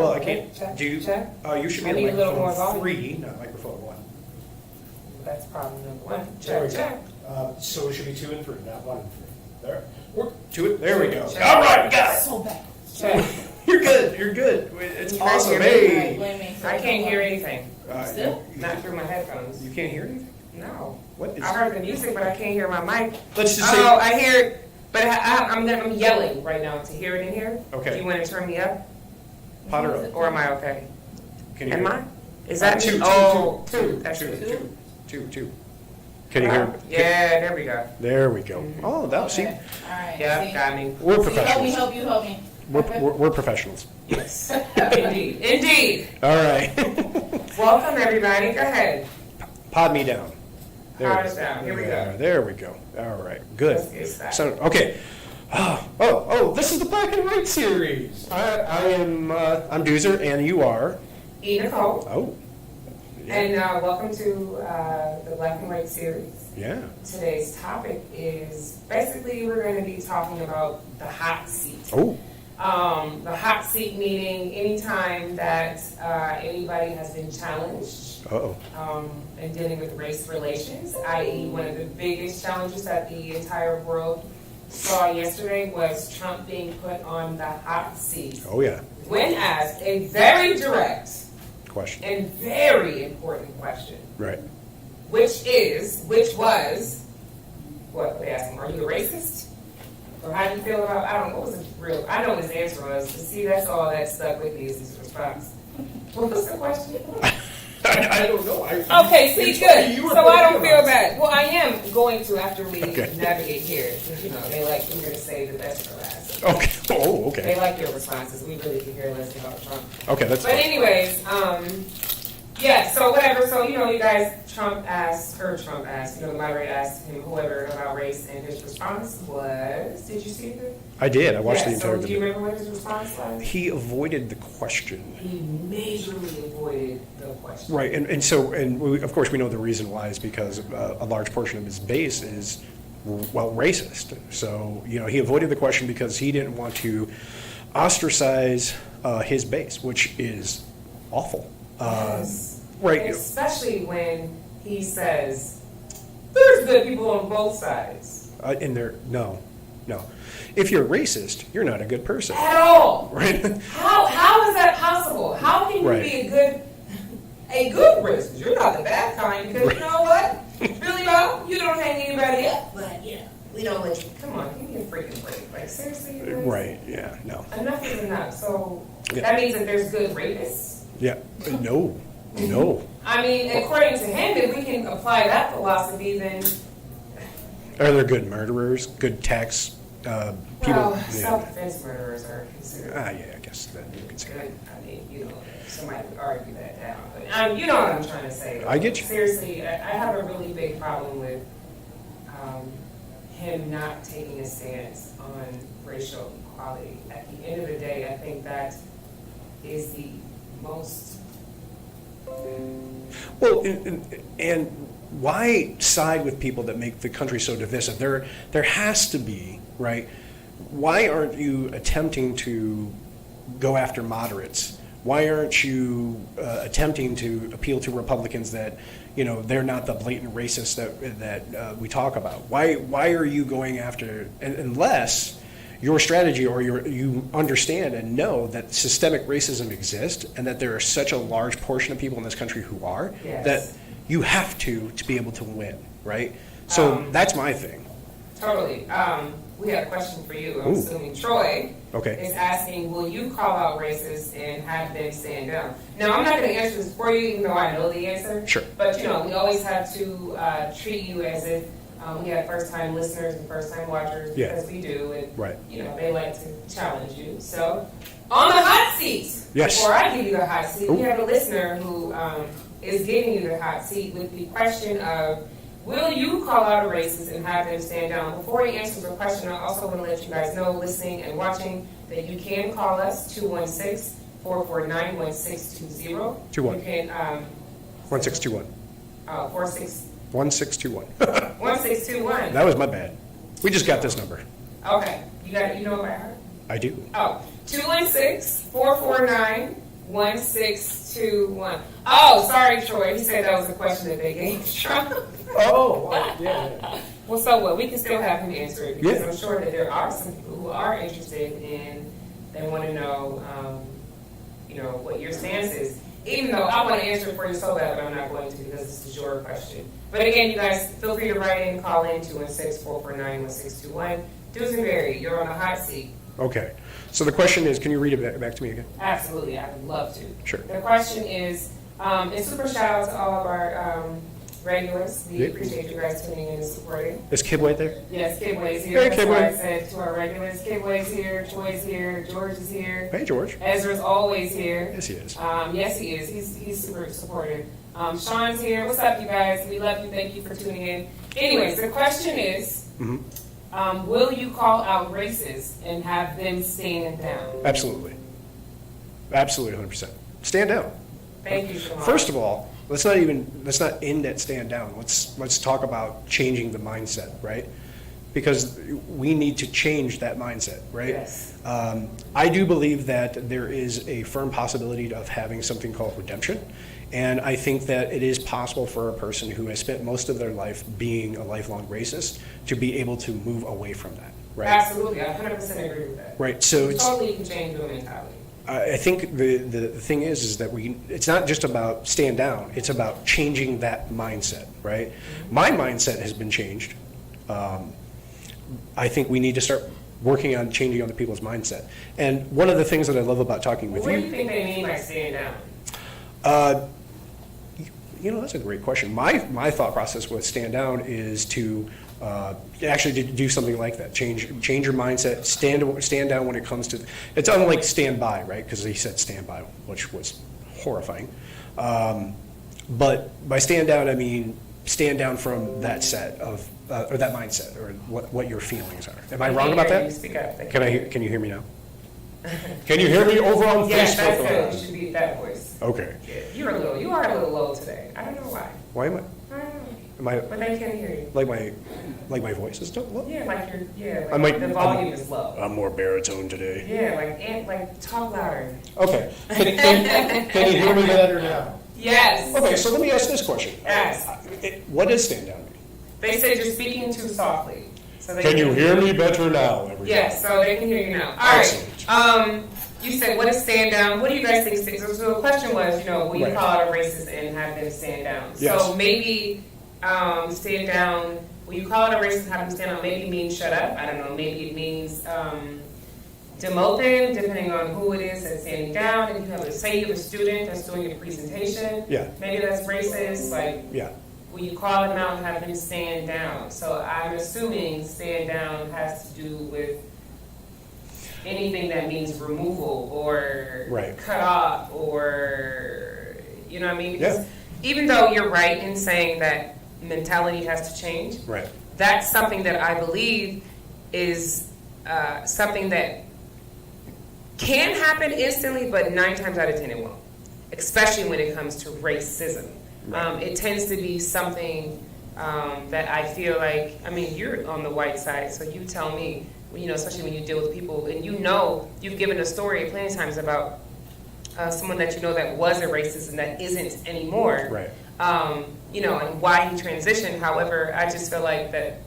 Well, I can't. Check, Do you? check. You should be I on need a little more microphone volume. 3, not microphone 1. That's problem number one. There we Check, check. go. So it should be 2 and 3, not 1 and 3. There. We're 2. There we go. Check. All right, we got it. So bad. Check. You're good. You're good. It's You guys awesome. hear me? Hey. Blame me. I can't hear anything. Still? Not through my headphones. You can't hear anything. No. What is? I heard the music, but I can't hear my mic. Let's just say. Oh, I hear it, but I'm yelling right now to hear it in here. Okay. Do you want to turn me up, Potter up. or am I okay? Can you Am hear? I? Is that Two, me? two, Oh, two, two. That's two, two. two. Can you hear? Yeah, there we go. There we go. Oh, that. See, Okay. All right. Yeah, See? got me. we're See, help me, professionals. help you, help me. We're professionals. Yes, indeed, indeed. All right. Welcome everybody. Go ahead. Pod me down. Pod it us is. down. Here we go. There we go. All right. Good. Let's get started. So, okay. Oh, this is the Black and White series. I'm Duesr, and you are? ENichole. Oh. Yeah. And welcome to the Black and White series. Yeah. Today's topic is basically we're going to be talking about the hot seat. Oh. The hot seat meaning anytime that anybody has been challenged Uh-oh. in dealing with race relations, i.e. one of the biggest challenges that the entire world saw yesterday was Trump being put on the hot seat Oh, yeah. when asked a very direct Question. and very important question, Right. which was, what they asked him, are you a racist? Or how do you feel about, I don't know, what was his real, I know what his answer was, but see, that's all that stuck with me is his response. What was the question? I don't know. Okay, see, good. You were So I don't thinking feel about bad. Well, I am going to after we Okay. navigate here, because, you know, they like, we're going to say the best for last. Okay. Oh, They okay. like your responses. We really could care less about Trump. Okay, that's But fine. anyways, yeah, so whatever. So, you know, you guys, Trump asked, you know, the moderator asked him, whoever, about race, and his response was, did you see it? I did. I watched the Yeah, entire so do you debate. remember what his response was? He avoided the question. He majorly avoided the question. Right, and we, of course we know the reason why is because a large portion of his base is, well, racist. So, you know, he avoided the question because he didn't want to ostracize his base, which is awful. Yes. Right. Especially when he says, there's good people on both sides. And there, no. If you're racist, you're not a good person. At all. Right? How is that possible? How can you Right. be a good racist? You're not the bad kind because you know what? Really, though, you don't hang anybody up, but you know, we don't let you. Come on, give me a freaking break. Like seriously, you guys? Right, yeah, no. Enough is enough. So Yeah. that means that there's good rapists. Yeah, no. I mean, according to him, if we can apply that philosophy, then Are there good murderers, good tax people? well, Yeah. self-defense murderers are considered Yeah, I guess that you could say. good. I mean, you know, somebody would argue that down, but you know what I'm trying to say. I get you. Seriously, I have a really big problem with him not taking a stance on racial equality. At the end of the day, I think that is the most. Well, and why side with people that make the country so divisive? There has to be, right? Why aren't you attempting to go after moderates? Why aren't you attempting to appeal to Republicans that, you know, they're not the blatant racists that we talk about? Why are you going after, unless your strategy or you understand and know that systemic racism exists and that there are such a large portion of people in this country who are, Yes. that you have to be able to win, right? So that's my thing. Totally. We have a question for you. I'm Ooh. assuming Troy Okay. is asking, will you call out racists and have them stand down? Now, I'm not going to answer this for you, even though I know the answer. Sure. But, you know, we always have to treat you as if we have first-time listeners and first-time watchers, Yeah. because we do. And, Right. you know, they like to challenge you. So, on the hot seat, Yes. before I give you the hot seat, we Ooh. have a listener who is giving you the hot seat with the question of, will you call out a racist and have them stand down? Before he answers the question, I also want to let you guys know, listening and watching, that you can call us 216-449-1620. 21. You can 1621. 1621. 1621. That was my bad. We just got this number. Okay, you got it. You know it by heart. I do. Oh, 216-449 1621. Oh, sorry, Troy. He said that was a question that they gave Trump. Oh, well, yeah. Well, so what? We can still have him answer it because Yeah. I'm sure that there are some people who are interested in, they want to know, what your stance is. Even though I want to answer it for you so bad, but I'm not going to because this is your question. But again, you guys, feel free to write in, call in 216-449-1621. Duesr, you're on the hot seat. Okay. So the question is, can you read it back to me again? Absolutely, I would love to. Sure. The question is, and super shout out to all of our regulars. We appreciate you guys tuning in and supporting. Is Kibway there? Yes, Kibway's here. Hey, That's why I Kibway. said to our regulars, Kibway's here, Troy's here, George is here. Hey, George. Ezra's always here. Yes, he is. Yes, he is. He's super supportive. Sean's here. What's up, you guys? We love you. Thank you for tuning in. Anyways, the question is, will you call out races and have them stand down? Absolutely. Absolutely, 100%. Stand down. Thank you so much. First of all, let's not end at stand down. Let's talk about changing the mindset, right? Because we need to change that mindset, right? Yes. I do believe that there is a firm possibility of having something called redemption. And I think that it is possible for a person who has spent most of their life being a lifelong racist to be able to move away from that, right? Absolutely. I 100% agree with that. Right. So it's Totally can change your mentality. I think the thing is that it's not just about stand down, it's about changing that mindset, right? My mindset has been changed. I think we need to start working on changing other people's mindset. And one of the things that I love about talking with What do you, you think they mean by stand down? that's a great question. My thought process with stand down is to actually do something like that. Change your mindset. Stand down when it comes to. It's unlike stand by, right? Because he said stand by, which was horrifying. But by stand down, I mean stand down from that set of or that mindset or what your feelings are. Am I wrong about that? Speak up. Can you hear me now? Can you hear me over on Yes, that's Facebook? good. You should be that voice. Okay. Yeah, you are a little low today. I don't know why. Why am I? I don't know. Am I But they can't hear you. like my voice is still low? Yeah, I might- the volume is low. I'm more baritone today. Yeah, like talk louder. Okay. Can you hear me better now? Yes. Okay, so let me ask this question. Yes. What does stand down mean? They said you're speaking too softly. So they Can you hear me better now, everybody? Yes, so they can hear you now. All right. You said, what is stand down? What do you guys think? So the question was, will you Right. call out a racist and have them stand down? Yes. So maybe stand down, will you call out a racist and have them stand down? Maybe it means shut up. I don't know. Maybe it means demote them, depending on who it is that's standing down. And you have you have a student that's doing a presentation. Yeah. Maybe that's racist. Like, Yeah. will you call them out and have them stand down? So I'm assuming stand down has to do with anything that means removal or Right. cut off or, you know what I mean? Yeah. Even though you're right in saying that mentality has to change, Right. that's something that I believe is something that can happen instantly, but 9 times out of 10 it won't, especially when it comes to racism. Right. It tends to be something that I feel like, you're on the white side, so you tell me, especially when you deal with people, and you've given a story plenty of times about someone that that was a racist and that isn't anymore. Right. And why he transitioned. However, I just feel like that,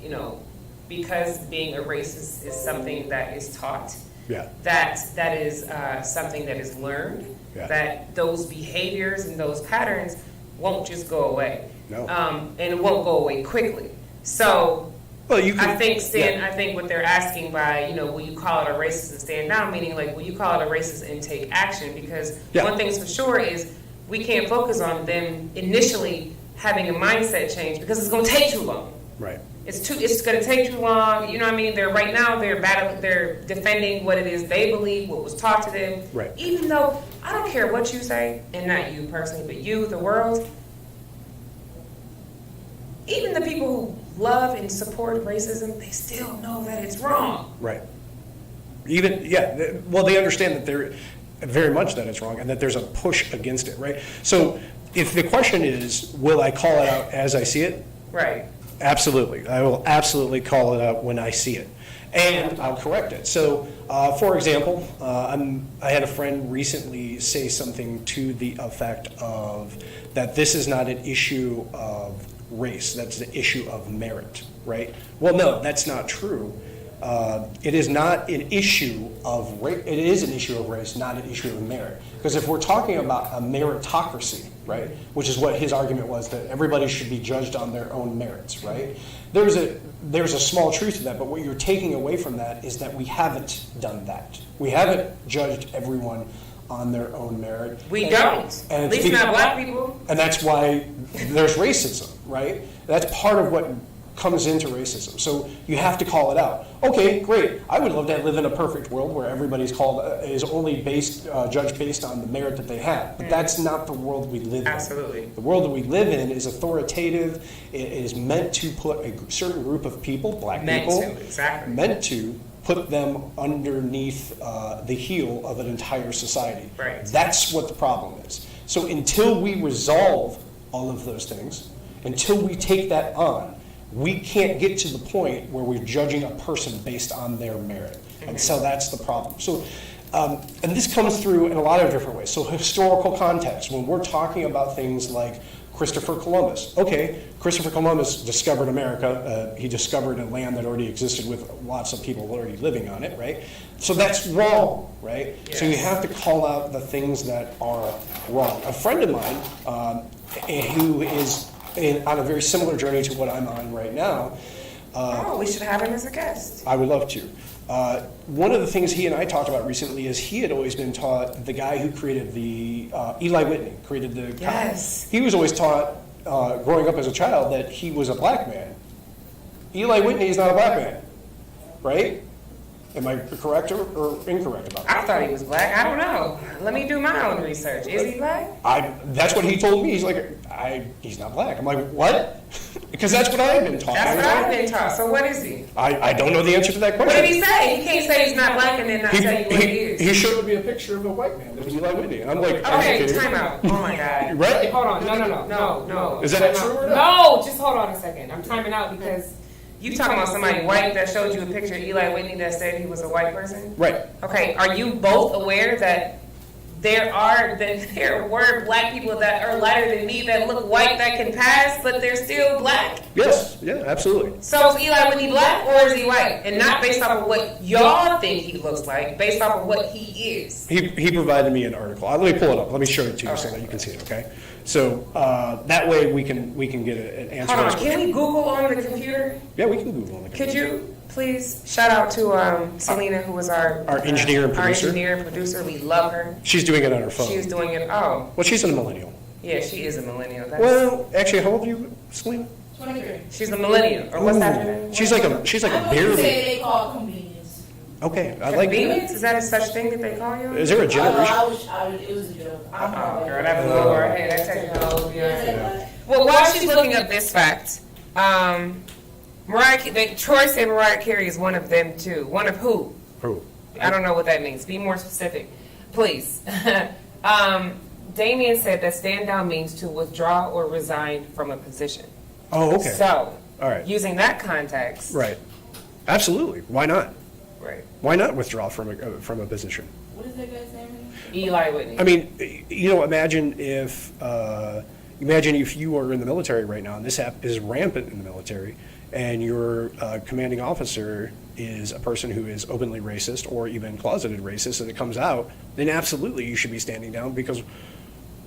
because being a racist is something that is taught, Yeah. that is something that is learned, Yeah. that those behaviors and those patterns won't just go away. No. And it won't go away quickly. So Well, you can. I think yeah. I think what they're asking by, will you call it a racist and stand down, meaning like, will you call it a racist and take action? Because Yeah. one thing's for sure is we can't focus on them initially having a mindset change because it's going to take too long. Right. It's going to take too long. You know what I mean? They're defending what it is they believe, what was taught to them. Right. Even though I don't care what you say, and not you personally, but you, the world. Even the people who love and support racism, they still know that it's wrong. Right. They understand that they're very much that it's wrong and that there's a push against it, right? So if the question is, will I call it out as I see it? Right. Absolutely. I will absolutely call it out when I see it. And I'll correct it. So, for example, I had a friend recently say something to the effect of that this is not an issue of race, that's an issue of merit, right? Well, no, that's not true. It is not an issue of race. It is an issue of race, not an issue of merit. Because if we're talking about a meritocracy, right, which is what his argument was, that everybody should be judged on their own merits, right? There's a small truth to that, but what you're taking away from that is that we haven't done that. We haven't judged everyone on their own merit. We don't. And at least not black people. And that's why there's racism, right? That's part of what comes into racism. So you have to call it out. Okay, great. I would love to live in a perfect world where everybody's is only judged based on the merit that they have. But that's not the world we live in. Absolutely. The world that we live in is authoritative. It is meant to put a certain group of people, black people, meant to put them underneath the heel of an entire society. Right. That's what the problem is. So until we resolve all of those things, until we take that on, we can't get to the point where we're judging a person based on their merit. And so that's the problem. So, and this comes through in a lot of different ways. So historical context, when we're talking about things like Christopher Columbus. Okay, Christopher Columbus discovered America. He discovered a land that already existed with lots of people already living on it, right? So that's wrong, right? Yes. So you have to call out the things that are wrong. A friend of mine who is on a very similar journey to what I'm on right now. We should have him as a guest. I would love to. One of the things he and I talked about recently is he had always been taught, the guy who created the, Eli Whitney, created the Yes. He was always taught, growing up as a child, that he was a black man. Eli Whitney is not a black man, right? Am I correct or incorrect about that? I thought he was black. I don't know. Let me do my own research. Is he black? That's what he told me. He's like, he's not black. I'm like, what? Because that's what I've been taught. That's what I've been taught. So what is he? I don't know the answer to that question. What did he say? He can't say he's not black and then not tell you what he is. He showed me a picture of a white man that was Eli Whitney. And I'm like, okay, time out. Oh my God. Right? Hold on. No. Is that true or not? No, just hold on a second. I'm timing out because you talking about somebody white that showed you a picture of Eli Whitney that said he was a white person? Right. Okay, are you both aware that there were black people that are lighter than me that look white that can pass, but they're still black? Yes, yeah, absolutely. So is Eli Whitney black or is he white? And not based off of what y'all think he looks like, based off of what he is. He provided me an article. Let me pull it up. Let me show it to you so that you can see it, okay? So that way we can get an answer. Hold on, can we Google on the computer? Yeah, we can Google on the computer. Could you please shout out to Selena, who was our engineer and producer? Our engineer and producer. We love her. She's doing it on her phone. She's doing it. Oh. Well, she's a millennial. Yeah, she is a millennial. Well, actually, how old are you, Selena? 23. She's a millennial. Or what's that name? She's like a beer. They call it convenience. Okay, I like convenience. Is that a such thing that they call you? Is there a generation? It was a joke. Oh, girl, that blew over her head. That technology. Well, while she's looking up this fact, Troy said Mariah Carey is one of them too. One of who? Who? I don't know what that means. Be more specific, please. Damien said that stand down means to withdraw or resign from a position. Oh, okay. So, all right. Using that context, right? Absolutely. Why not? Right. Why not withdraw from a position? What is that guy's name? Eli Whitney. I mean, imagine if you are in the military right now, and this is rampant in the military, and your commanding officer is a person who is openly racist or even closeted racist, and it comes out, then absolutely you should be standing down because,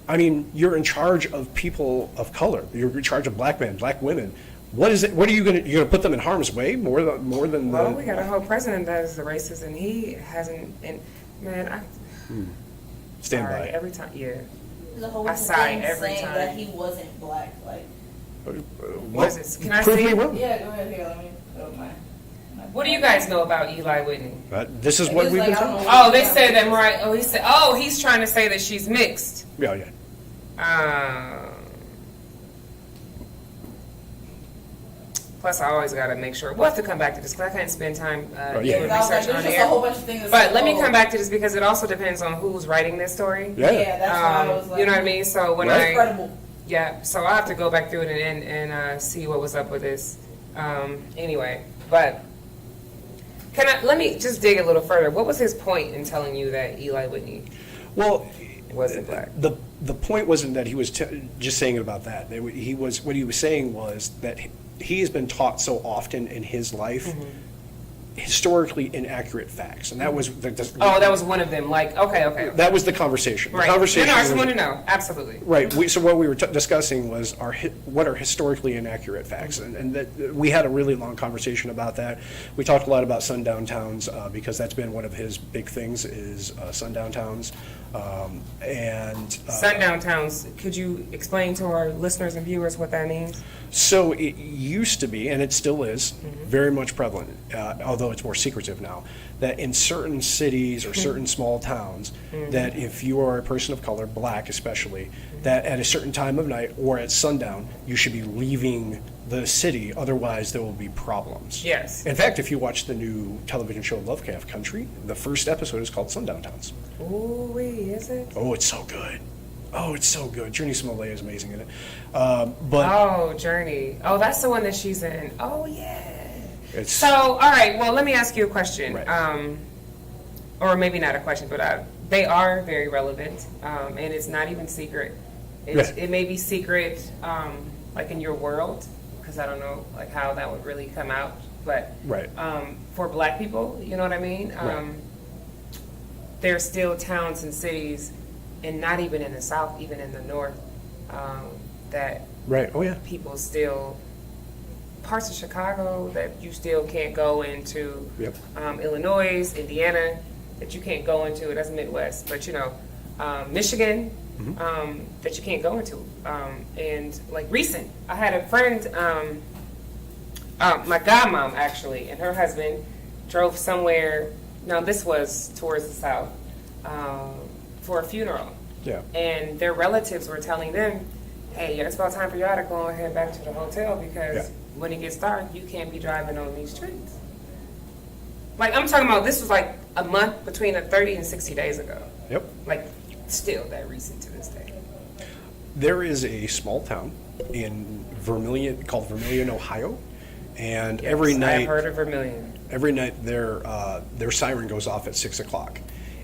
I mean, you're in charge of people of color. You're in charge of black men, black women. What is it? What are you going to put them in harm's way more than? Well, we got a whole president that is a racist, and he hasn't. And man, stand by every time. Yeah, There's a whole bunch I of sigh things every saying time. that he wasn't black. Like, what is this? Can I prove see? me wrong. yeah, go ahead here. Let me go my. What do you guys know about Eli Whitney? This is what we've been told. Oh, they said that Mariah. Oh, he said. Oh, he's trying to say that she's mixed. Yeah. Plus, I always got to make sure. We'll have to come back to this because I can't spend time doing research on There's air. a whole bunch of things. But let me come back to this because it also depends on who's writing this story. Yeah, that's why I was like. You know what I mean? So when It's credible. Yeah, so I'll have to go back through it and see what was up with this. Anyway, but Let me just dig a little further. What was his point in telling you that Eli Whitney Well, wasn't black? the point wasn't that he was just saying about that. What he was saying was that he has been taught so often in his life historically inaccurate facts, and that was that was one of them. Like, okay. That was the conversation. Right. The conversation. No, I just want to know. Absolutely. Right. So what we were discussing was what are historically inaccurate facts, and that we had a really long conversation about that. We talked a lot about sundown towns because that's been one of his big things is sundown towns, sundown towns. Could you explain to our listeners and viewers what that means? So it used to be, and it still is, very much prevalent, although it's more secretive now, that in certain cities or certain small towns, that if you are a person of color, black especially, that at a certain time of night or at sundown, you should be leaving the city, otherwise there will be problems. Yes. In fact, if you watch the new television show Lovecraft Country, the first episode is called Sundown Towns. Ooh, is it? Oh, it's so good. Oh, it's so good. Journey Smollett is amazing in it. Journey. Oh, that's the one that she's in. Oh, yeah. It's, So, all right. Well, let me ask you a question. Right. Or maybe not a question, but they are very relevant, and it's not even secret. It may be secret, like in your world, because I don't know like how that would really come out. But right. For Black people, you know what I mean? Right. There's still towns and cities, and not even in the South, even in the North, that Right. Oh, yeah. people still, parts of Chicago that you still can't go into, Yep. Illinois, Indiana, that you can't go into, that's Midwest, but Michigan, that you can't go into. And like recent, I had a friend, my godmom actually, and her husband drove somewhere, now this was towards the South, for a funeral. Yeah. And their relatives were telling them, hey, it's about time for y'all to go and head back to the hotel because when it gets dark, you can't be driving on these streets. Like, I'm talking about, this was like a month between 30 and 60 days ago. Yep. Like, still that recent to this day. There is a small town in Vermilion called Vermilion, Ohio, and every night I've heard of Vermilion. Every night their siren goes off at 6 o'clock,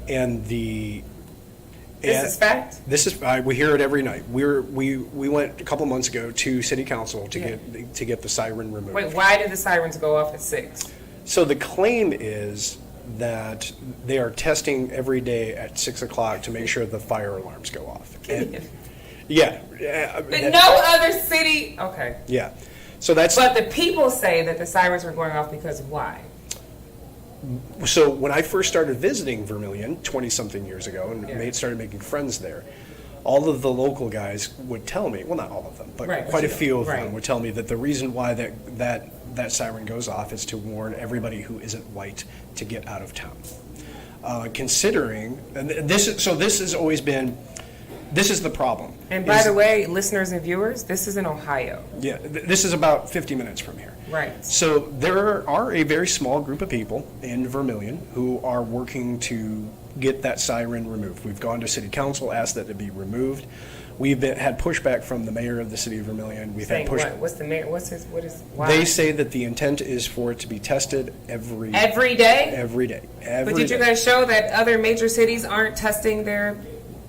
and This is fact? This is we hear it every night. We went a couple months ago to city council to get the siren removed. Wait, why did the sirens go off at 6? So the claim is that they are testing every day at 6 o'clock to make sure the fire alarms go off. And, yeah. But no other city. Okay. Yeah. So that's. But the people say that the sirens were going off because why? So when I first started visiting Vermilion 20-something years ago and started making friends there, all of the local guys would tell me, well, not all of them, but quite a few of them would tell me that the reason why that siren goes off is to warn everybody who isn't white to get out of town. Considering, and this has always been, this is the problem. And by the way, listeners and viewers, this is in Ohio. Yeah, this is about 50 minutes from here. Right. So there are a very small group of people in Vermilion who are working to get that siren removed. We've gone to city council, asked that it be removed. We've had pushback from the mayor of the city of Vermilion. We've had pushback. What's the mayor? Why? They say that the intent is for it to be tested every day? Every day. But did you guys show that other major cities aren't testing their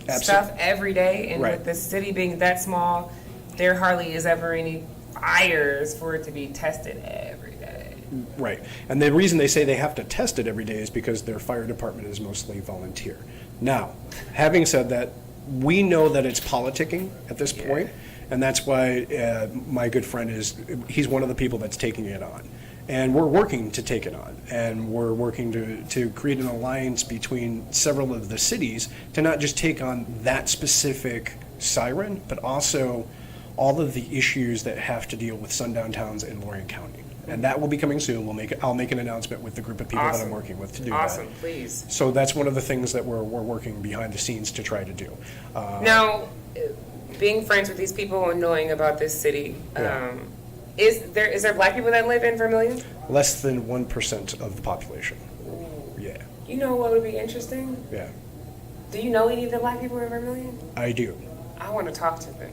stuff every day? And with the city being that small, there hardly is ever any fires for it to be tested every day. Right. And the reason they say they have to test it every day is because their fire department is mostly volunteer. Now, having said that, we know that it's politicking at this point, and that's why my good friend he's one of the people that's taking it on. And we're working to take it on, and we're working to create an alliance between several of the cities to not just take on that specific siren, but also all of the issues that have to deal with sundown towns in Lorraine County. And that will be coming soon. I'll make an announcement with the group of people that I'm working with to do that. Awesome, please. So that's one of the things that we're working behind the scenes to try to do. Now, being friends with these people and knowing about this city, is there Black people that live in Vermilion? Less than 1% of the population. Ooh. Yeah. You know what would be interesting? Yeah. Do you know any of the Black people in Vermilion? I do. I want to talk to them.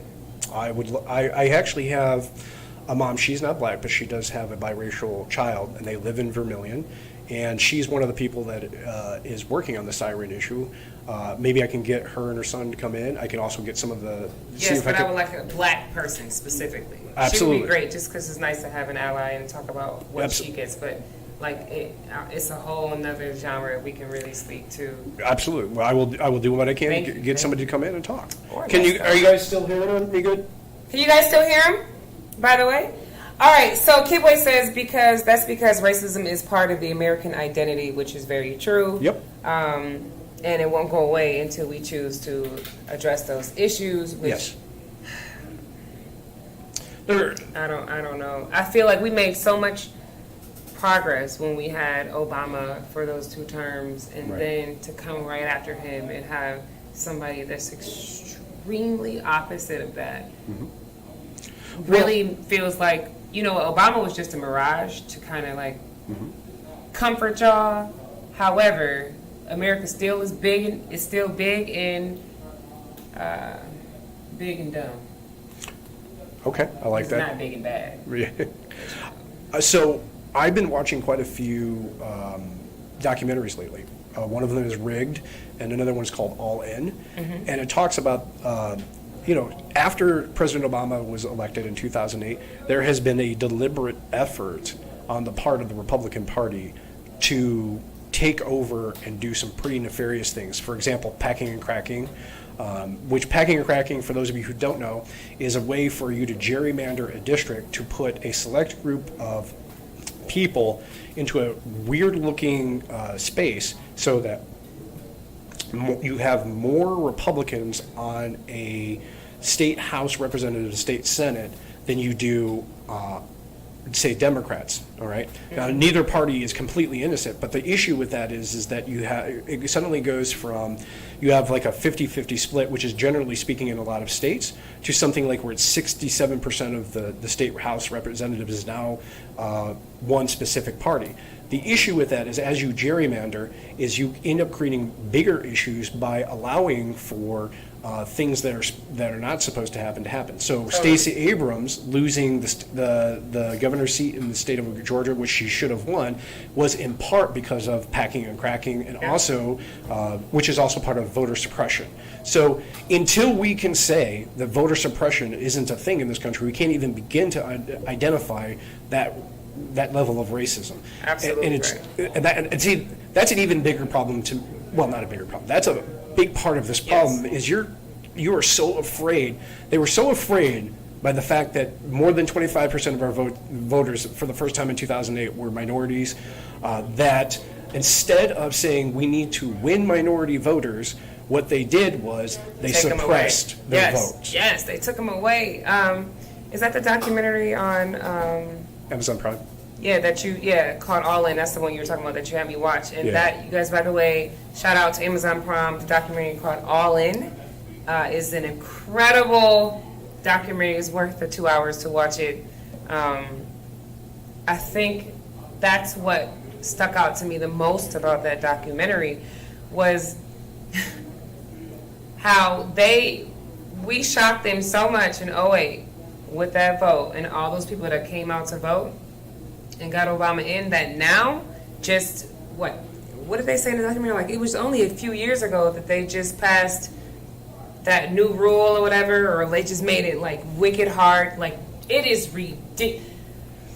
I actually have a mom. She's not black, but she does have a biracial child, and they live in Vermilion. and she's one of the people that is working on the siren issue. Maybe I can get her and her son to come in. I can also get some of the. Yes, but I would like a black person specifically. Absolutely. She would be great, just because it's nice to have an ally and talk about what she gets. But like, it's a whole another genre we can really speak to. Absolutely. Well, I will do what I can Thank to you. get somebody to come in and talk. Or Can you? next Are you guys still hearing me? Good. Can you guys still hear him, by the way? All right, so Kidway says because racism is part of the American identity, which is very true. Yep. And it won't go away until we choose to address those issues, which Yes. I don't know. I feel like we made so much progress when we had Obama for those 2 terms, and Right. then to come right after him and have somebody that's extremely opposite of that. Really feels like, Obama was just a mirage to kind of like comfort y'all. However, America still is big and big and dumb. Okay, I like It's that. not big and bad. So I've been watching quite a few documentaries lately. One of them is Rigged, and another one is called All In, and it talks about after President Obama was elected in 2008, there has been a deliberate effort on the part of the Republican Party to take over and do some pretty nefarious things. For example, packing and cracking. Which packing and cracking, for those of you who don't know, is a way for you to gerrymander a district to put a select group of people into a weird-looking space so that you have more Republicans on a state House representative, state Senate, than you do say Democrats, all right? Now, neither party is completely innocent, but the issue with that is that it suddenly goes from, you have like a 50-50 split, which is generally speaking in a lot of states, to something like where it's 67% of the state House representatives is now one specific party. The issue with that is as you gerrymander, is you end up creating bigger issues by allowing for things that are not supposed to happen. So Stacey Abrams losing the governor's seat in the state of Georgia, which she should have won, was in part because of packing and cracking, and also, which is also part of voter suppression. So until we can say that voter suppression isn't a thing in this country, we can't even begin to identify that level of racism. Absolutely. And see, that's an even bigger problem not a bigger problem. That's a big part of this problem. Yes. Is you are so afraid. They were so afraid by the fact that more than 25% of our voters for the first time in 2008 were minorities, that instead of saying we need to win minority voters, what they did was they suppressed their votes. Yes, they took them away. Is that the documentary on Amazon Prime. Yeah, called All In. That's the one you were talking about that you had me watch. And that, you guys, by the way, shout out to Amazon Prime. The documentary called All In is an incredible documentary. It's worth the 2 hours to watch it. I think that's what stuck out to me the most about that documentary was how we shocked them so much in '08 with that vote and all those people that came out to vote and got Obama in, that now just what did they say in the documentary? Like, it was only a few years ago that they just passed that new rule or whatever, or they just made it like wicked hard. Like, it is ridiculous.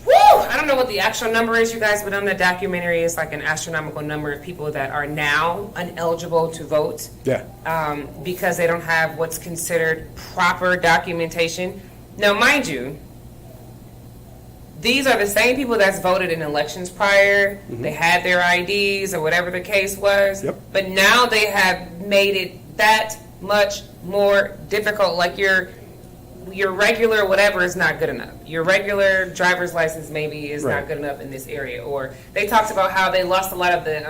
Woo! I don't know what the actual number is, you guys, but on the documentary, it's like an astronomical number of people that are now ineligible to vote. Yeah. Because they don't have what's considered proper documentation. Now, mind you, these are the same people that's voted in elections prior. Mm-hmm. They had their IDs or whatever the case was. Yep. But now they have made it that much more difficult. Like your regular whatever is not good enough. Your regular driver's license maybe is not good enough in this area. Or they talked about how they lost a lot of the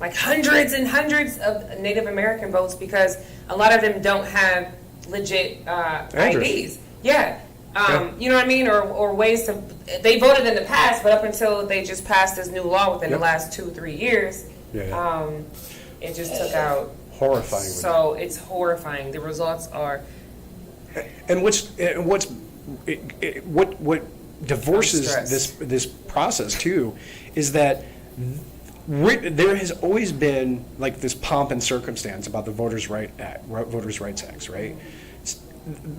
like hundreds and hundreds of Native American votes because a lot of them don't have legit IDs. Yeah. You know what I mean? Or ways to, they voted in the past, but up until they just passed this new law within the last 2-3 years, it just took out. Horrifying. So it's horrifying. The results are. And what divorces this process too is that there has always been like this pomp and circumstance about the Voters' Rights Act, right?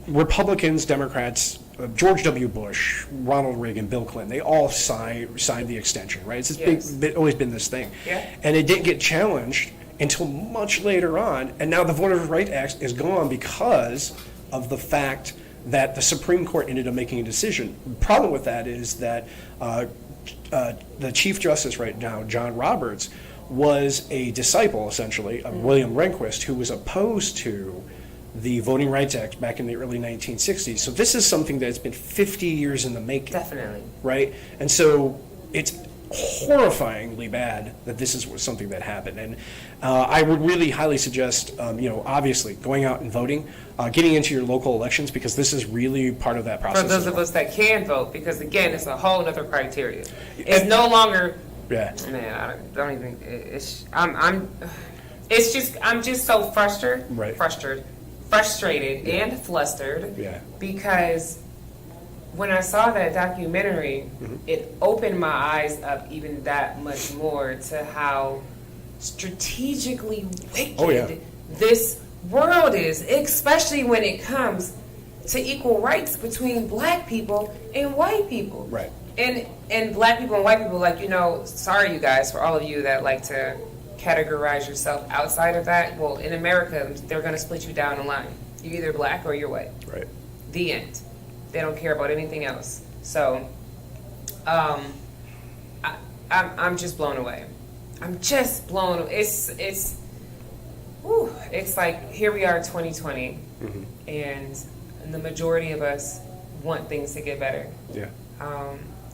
Republicans, Democrats, George W. Bush, Ronald Reagan, Bill Clinton, they all signed the extension, right? It's this always been this thing. Yeah. And it didn't get challenged until much later on, and now the Voters' Rights Act is gone because of the fact that the Supreme Court ended up making a decision. The problem with that is that the Chief Justice right now, John Roberts, was a disciple, essentially, of William Rehnquist, who was opposed to the Voting Rights Act back in the early 1960s. So this is something that's been 50 years in the making. Definitely. Right? And so it's horrifyingly bad that this is something that happened. And I would really highly suggest, obviously going out and voting, getting into your local elections, because this is really part of that process. For those of us that can vote, because again, it's a whole other criteria. It's no longer. Yeah. Man, I don't even. I'm just so frustrated. Right. Frustrated and flustered. Yeah. Because when I saw that documentary, it opened my eyes up even that much more to how strategically wicked this world is, especially when it comes to equal rights between black people and white people. Right. And black people and white people, like, sorry you guys, for all of you that like to categorize yourself outside of that. Well, in America, they're going to split you down the line. You're either black or you're white. Right. The end. They don't care about anything else. So, I'm just blown away. I'm just blown away. It's like, here we are 2020, and the majority of us want things to get better. Yeah.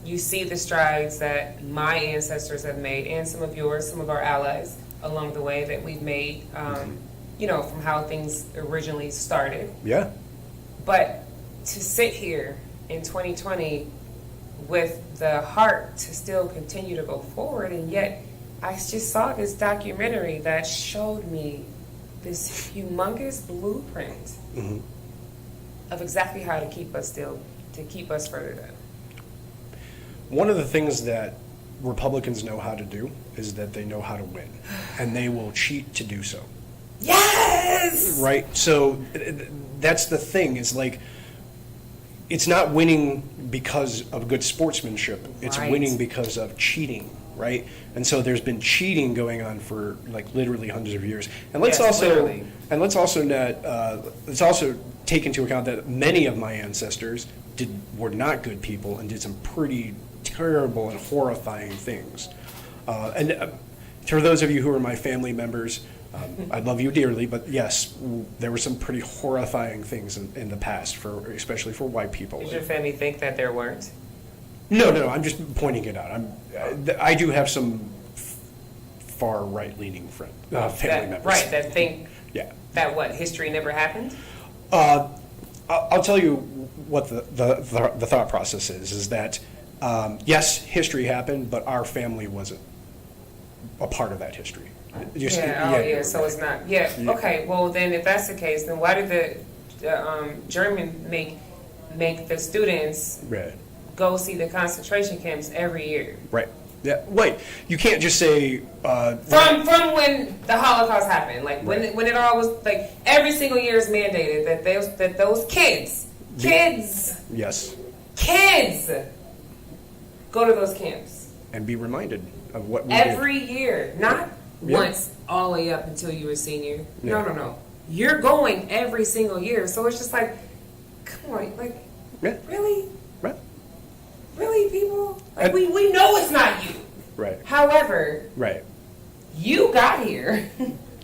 You see the strides that my ancestors have made, and some of yours, some of our allies along the way that we've made, from how things originally started. Yeah. But to sit here in 2020 with the heart to still continue to go forward, and yet I just saw this documentary that showed me this humongous blueprint of exactly how to keep us further down. One of the things that Republicans know how to do is that they know how to win, and they will cheat to do so. Yes! Right? So that's the thing, is like, it's not winning because of good sportsmanship. It's Right. winning because of cheating, right? And so there's been cheating going on for like literally hundreds of years. And let's Yes, literally. let's also take into account that many of my ancestors were not good people and did some pretty terrible and horrifying things. For those of you who are my family members, I love you dearly, but yes, there were some pretty horrifying things in the past, especially for white people. Did your family think that there weren't? No, I'm just pointing it out. I do have some far right-leaning family members. Right, that think Yeah. that what, history never happened? I'll tell you what the thought process is that, yes, history happened, but our family wasn't a part of that history. So it's not. Yeah, okay, well then if that's the case, then why did the German make the students go see the concentration camps every year? Right. Yeah. Wait, you can't just say from when the Holocaust happened, like when it all was like every single year is mandated that those kids yes, go to those camps and be reminded of what we every year, not once all the way up until you were a senior. Yeah. No. You're going every single year, so it's just like, come on, like, really? Right. Really, people? Like, we know it's not you. Right. However, you got here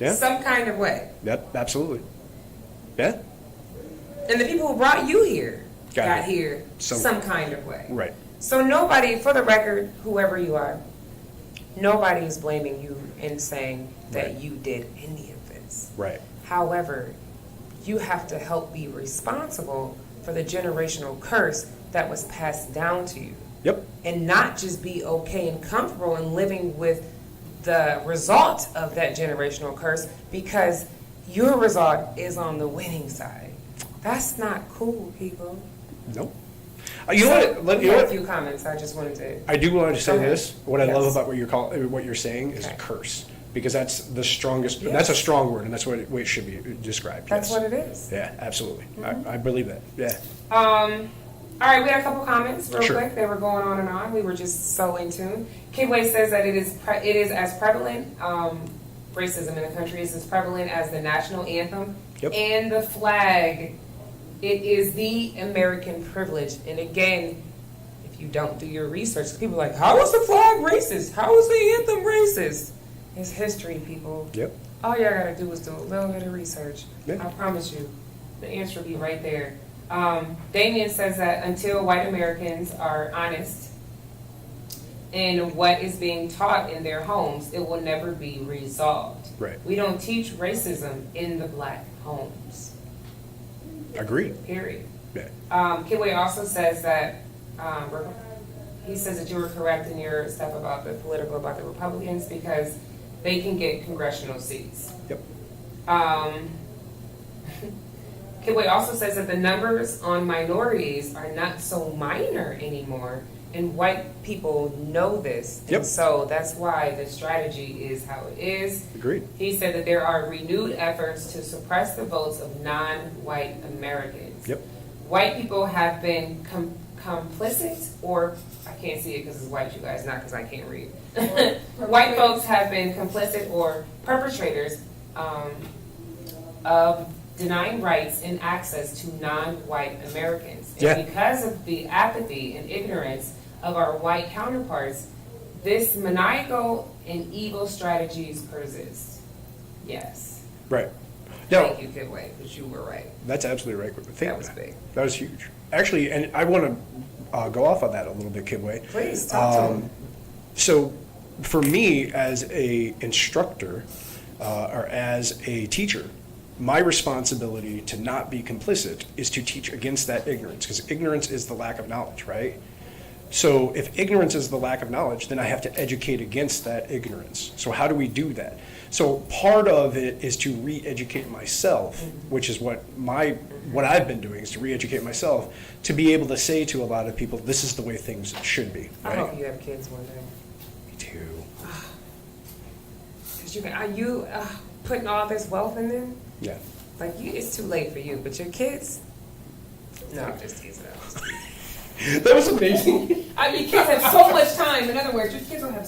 some kind of way. Yep, absolutely. Yeah. And the people who brought you here got here some kind of way. Right. So nobody, for the record, whoever you are, nobody is blaming you and saying that you did any of this. Right. However, you have to help be responsible for the generational curse that was passed down to you. Yep. And not just be okay and comfortable in living with the result of that generational curse, because your result is on the winning side. That's not cool, people. Nope. You know what? You You know had a what? few comments. I just wanted to. I do want to say Okay. this. What I love Yes. about what you're saying is Okay. curse, because that's the strongest. Yes. That's a strong word, and that's what it should be described. That's yes. what it is. Yeah, absolutely. I believe that. Yeah. All right, we had a couple comments real Sure. quick. They were going on and on. We were just so in tune. Kidway says that it is as prevalent, racism in the country is as prevalent as the national anthem Yep. and the flag. It is the American privilege. And again, if you don't do your research, people are like, how is the flag racist? How is the anthem racist? It's history, people. Yep. All y'all gotta do is do a little bit of research. Yeah. I promise you, the answer will be right there. Damien says that until white Americans are honest in what is being taught in their homes, it will never be resolved. Right. We don't teach racism in the black homes, Agreed. period. Yeah. Kidway also says that, he says that you were correct in your stuff about the Republicans because they can get congressional seats. Yep. Kidway also says that the numbers on minorities are not so minor anymore, and white people know this. Yep. And so that's why the strategy is how it is. Agreed. He said that there are renewed efforts to suppress the votes of non-white Americans. Yep. White people have been complicit, or I can't see it because it's white, you guys, not because I can't read. White folks have been complicit or perpetrators of denying rights and access to non-white Americans. And Yeah. because of the apathy and ignorance of our white counterparts, this maniacal and evil strategies persist. Yes. Right. Now, Thank you, Kidway, because you were right. that's absolutely right. That was big. That was huge. Actually, and I want to go off on that a little bit, Kidway. Please, talk to him. So, for me as a instructor or as a teacher, my responsibility to not be complicit is to teach against that ignorance, because ignorance is the lack of knowledge, right? So if ignorance is the lack of knowledge, then I have to educate against that ignorance. So how do we do that? So part of it is to re-educate myself, which is what I've been doing, is to re-educate myself, to be able to say to a lot of people, this is the way things should be, I right? hope you have kids one day. Me too. 'Cause are you putting all this wealth in them? Yeah. Like, it's too late for you, but your kids? No, I'm just teasing. That was amazing. Your kids have so much time. In other words, your kids will have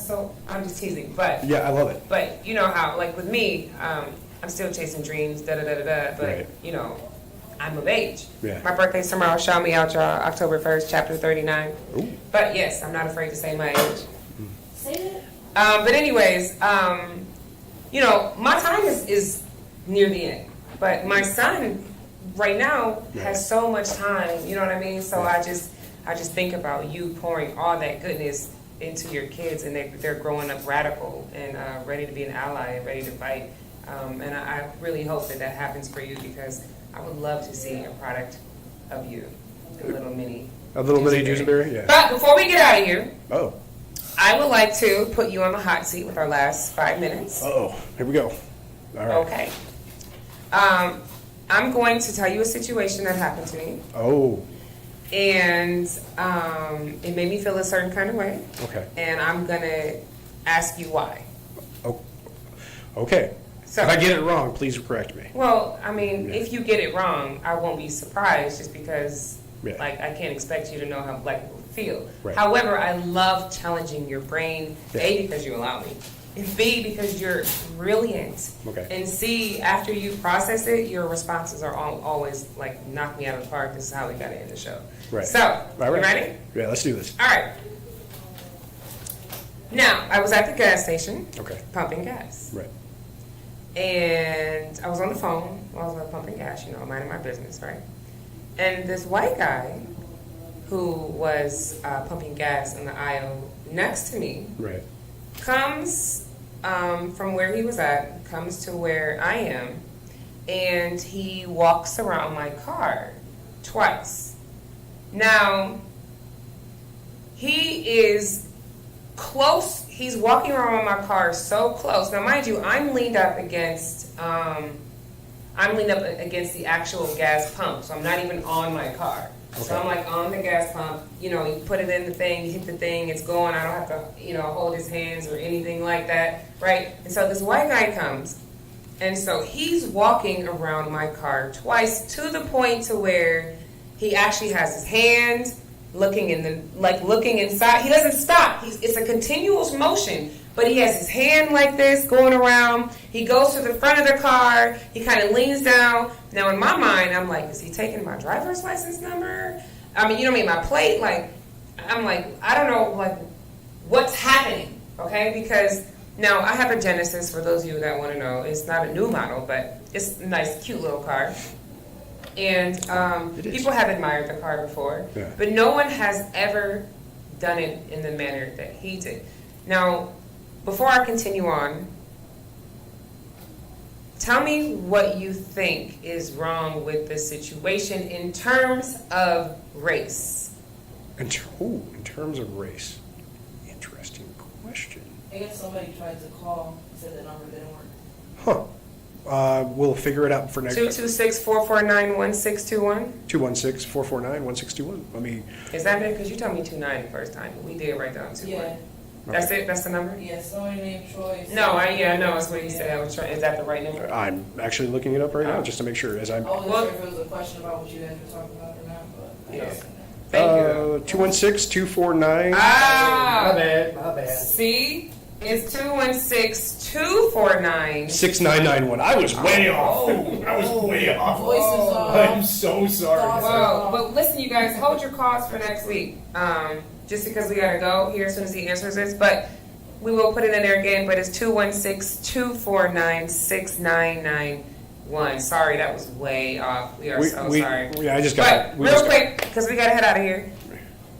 I'm just teasing. But Yeah, I love it. But you know how, like with me, I'm still chasing dreams, But, Right. I'm of age. Yeah. My birthday's tomorrow. Shout me out, y'all. October 1st, chapter 39. Ooh. But yes, I'm not afraid to say my age. Say it. But anyways, my time is near the end. But my son right now has so much time, you know what I mean? So I just think about you pouring all that goodness into your kids, and they're growing up radical and ready to be an ally and ready to fight. And I really hope that happens for you, because I would love to see a product of you, a little mini Duesr, yeah. But before we get out of here, Oh. I would like to put you on the hot seat with our last 5 minutes. Uh-oh. Here we go. All right. Okay. I'm going to tell you a situation that happened to me, Oh. and it made me feel a certain kind of way, Okay. and I'm going to ask you why. Oh. Okay. So- if I get it wrong, please correct me. Well, I mean, Yeah. if you get it wrong, I won't be surprised, just because, Yeah. I can't expect you to know how black people feel. Right. However, I love challenging your brain, Yeah. A, because you allow me, and B, because you're brilliant. Okay. And C, after you process it, your responses are always like, knock me out of the park. This is how we got to end the show. Right. So, All right. you ready? Yeah, let's do this. All right. Now, I was at the gas station Okay. pumping gas. Right. And I was on the phone while I was pumping gas, minding my business, right? And this white guy who was pumping gas in the aisle next to me Right. comes from where he was at, comes to where I am, and he walks around my car twice. Now, he is close. He's walking around my car so close. Now, mind you, I'm leaned up against I'm leaned up against the actual gas pump, so I'm not even on my car. So I'm like on the gas pump, you put it in the thing, you hit the thing, it's going, I don't have to, hold his hands or anything like that, right? And so this white guy comes, and so he's walking around my car twice to the point to where he actually has his hands looking looking inside. He doesn't stop. It's a continuous motion, but he has his hand like this going around. He goes to the front of the car. He kind of leans down. Now, in my mind, I'm like, is he taking my driver's license number? I mean, my plate? I'm like, I don't know, what's happening, okay? Because now I have a Genesis, for those of you that want to know. It's not a new model, but it's a nice, cute little car. And people have admired the car before, but no one has ever done it in the manner that he did. Now, before I continue on, tell me what you think is wrong with the situation in terms of race. In terms of race, interesting question. I guess somebody tried to call, said the number didn't work. Huh. We'll figure it out for next. 226-449-1621. 216-449-1621. Let me. Is that it? Because you told me 29 the first time. We did write down 21. Yeah. That's it? That's the number? Yeah, somebody named Troy. No, I know. That's what he said. I was trying. Is that the right number? I'm actually looking it up right now just to make sure. As I'm. I wasn't sure if it was a question about what you guys were talking about or not, but I Yeah. guess. Thank you. 216-249. Ah! My bad. See? It's 216-249. 6991. I was way off. I was way off. Voice is I'm so sorry. Whoa, but listen, you guys, hold your calls for next week. Just because we gotta go here as soon as he answers this, but we will put it in there again. But it's 216-249-6991. Sorry, that was way off. We are so sorry. Yeah, I just got. But real quick, because we gotta head out of here.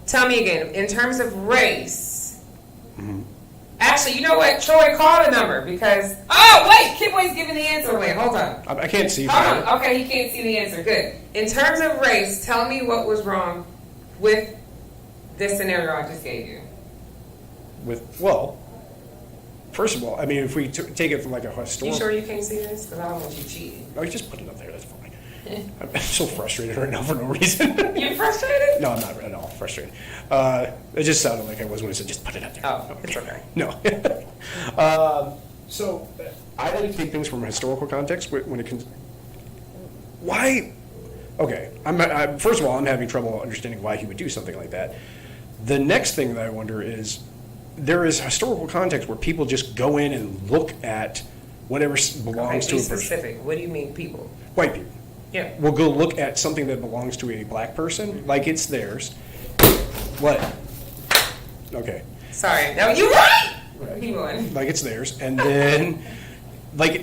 Tell me again, in terms of race. Mm-hmm. Actually, you know what? Troy, call the number because. Oh wait, Kid Boy's giving the answer. Wait, hold on. I can't see. Hold on. Okay, he can't see the answer. Good. In terms of race, tell me what was wrong with this scenario I just gave you. First of all, I mean, if we take it from like a historical. You sure you can't see this? Because I don't want you cheating. No, you just put it up there. That's fine. I'm so frustrated right now for no reason. You're frustrated? No, I'm not at all frustrated. It just sounded like I was when I said just put it up there. Oh, it's okay. No. So I like to take things from a historical context when it comes. Why? Okay. First of all, I'm having trouble understanding why he would do something like that. The next thing that I wonder is there is historical context where people just go in and look at whatever belongs to a person. Specific. What do you mean, people? White people. Yeah. Will go look at something that belongs to a black person like it's theirs. What? Okay. Sorry. No, you're right. Keep going. Like it's theirs, and then like he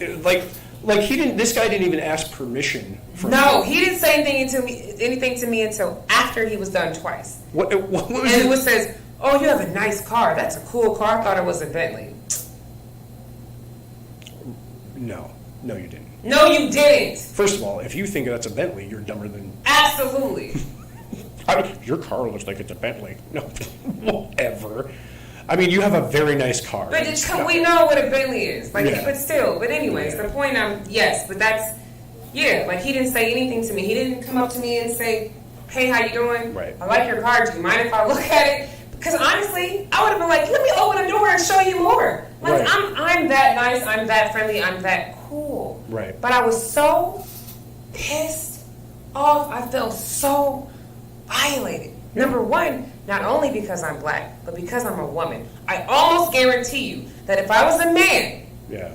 didn't. This guy didn't even ask permission from. No, he didn't say anything to me until after he was done twice. What was And it? it says, "Oh, you have a nice car. That's a cool car. I thought it was a Bentley." No, you didn't. No, you didn't. First of all, if you think that's a Bentley, you're dumber than. Absolutely. Your car looks like it's a Bentley. No, whatever. I mean, you have a very nice car. But we know what a Bentley is. Yeah. But still. But anyways, the point yes, but that's, yeah, he didn't say anything to me. He didn't come up to me and say, hey, how you doing? Right. I like your car. Do you mind if I look at it? Because honestly, I would have been like, let me open the door and show you more. Right. I'm that nice. I'm that friendly. I'm that cool. Right. But I was so pissed off. I felt so violated. Number one, not only because I'm black, but because I'm a woman. I almost guarantee you that if I was a man, Yeah.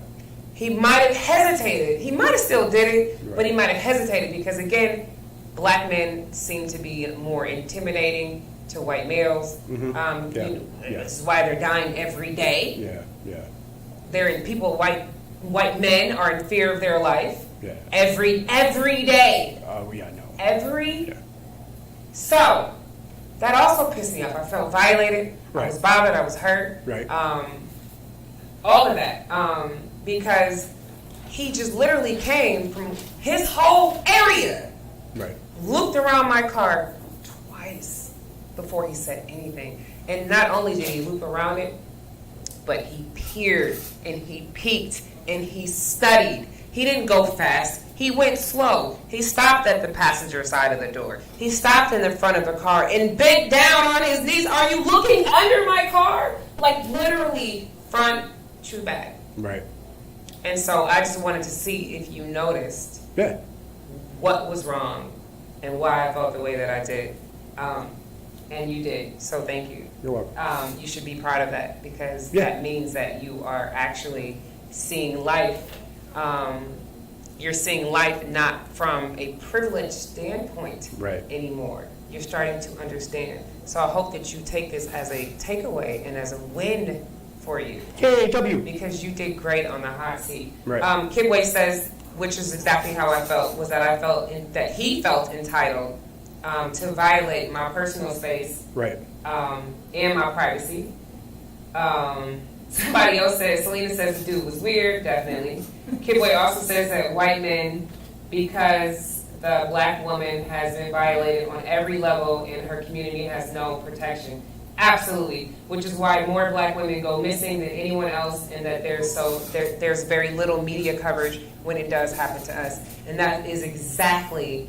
he might have hesitated. He might have still did it, Right. but he might have hesitated because, again, black men seem to be more intimidating to white males. Mhm. Yeah. This is why they're dying every day. Yeah. White men are in fear of their life Yeah. every day. Yeah. No. Every. Yeah. So that also pissed me off. I felt violated. I Right. was bothered. I was hurt. Right. All of that. Because he just literally came from his whole area, Right. looked around my car twice before he said anything. And not only did he loop around it, but he peered and he peeked and he studied. He didn't go fast. He went slow. He stopped at the passenger side of the door. He stopped in the front of the car and bent down on his knees. Are you looking under my car? Like literally front to back. Right. And so I just wanted to see if you noticed Yeah. what was wrong and why I felt the way that I did. And you did. So thank you. You're welcome. You should be proud of that because Yeah. that means that you are actually seeing life. You're seeing life not from a privileged standpoint Right. anymore. You're starting to understand. So I hope that you take this as a takeaway and as a win for you Yay, W. because you did great on the hot seat. Right. Kidway says, which is exactly how I felt, was that I felt that he felt entitled to violate my personal space Right. and my privacy. Somebody else says, Selena says the dude was weird, definitely. Kidway also says that white men, because the black woman has been violated on every level in her community, has no protection. Absolutely, which is why more black women go missing than anyone else, and that there's very little media coverage when it does happen to us. And that is exactly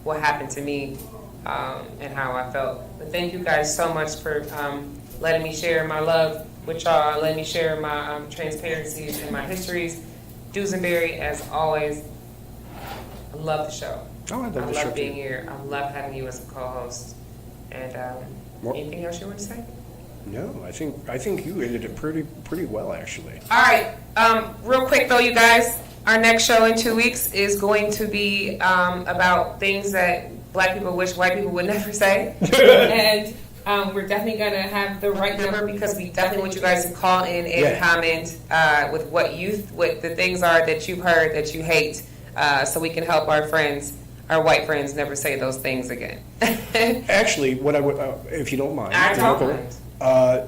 what happened to me and how I felt. But thank you guys so much for letting me share my love with y'all, letting me share my transparencies and my histories. Duesnberry, as always, I love the show. Oh, I love the I show love being too. here. I love having you as a co-host. And anything else you want to say? No, I think you ended it pretty well, actually. All right. Real quick though, you guys, our next show in 2 weeks is going to be about things that black people wish white people would never say. And we're definitely going to have the right number because we definitely want you guys to call in and comment with what the things are that you've heard that you hate, so we can help our friends, our white friends, never say those things again. Actually, what I would, if you don't mind, I don't mind.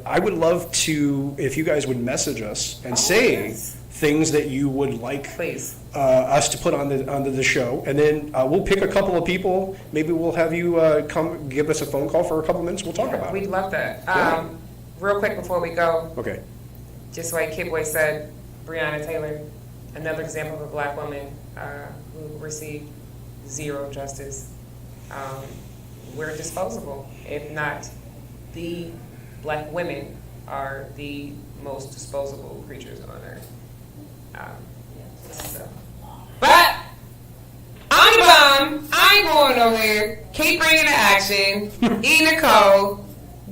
I would love to, if you guys would message us and say things that you would like Please. Us to put onto the show, and then we'll pick a couple of people. Maybe we'll have you come give us a phone call for a couple minutes. We'll talk about We'd it. love that. Yeah. Real quick before we go, Okay. just like Kidway said, Breonna Taylor, another example of a black woman who received zero justice. We're disposable. If not, the black women are the most disposable creatures on earth. But I'm the bomb. I ain't going nowhere. Keep bringing the action. ENichole,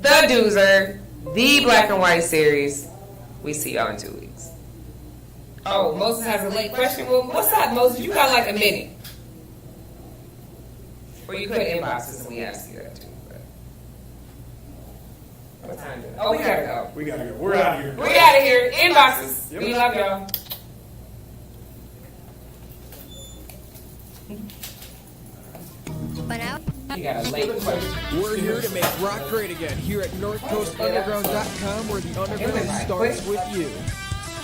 the Duesr, the Black and White series. We see y'all in 2 weeks. Oh, Moses has a late question. Well, what's up, Moses? You got like a minute. Or you could inbox us and we ask you that too. But what time is it? Oh, we gotta go. We gotta go. We're out of here. We out of here. Inboxes. Yep. We love y'all. But now. You got a late question. We're here to make rock great again here at NorthCoastUnderground.com, where the underground starts with you.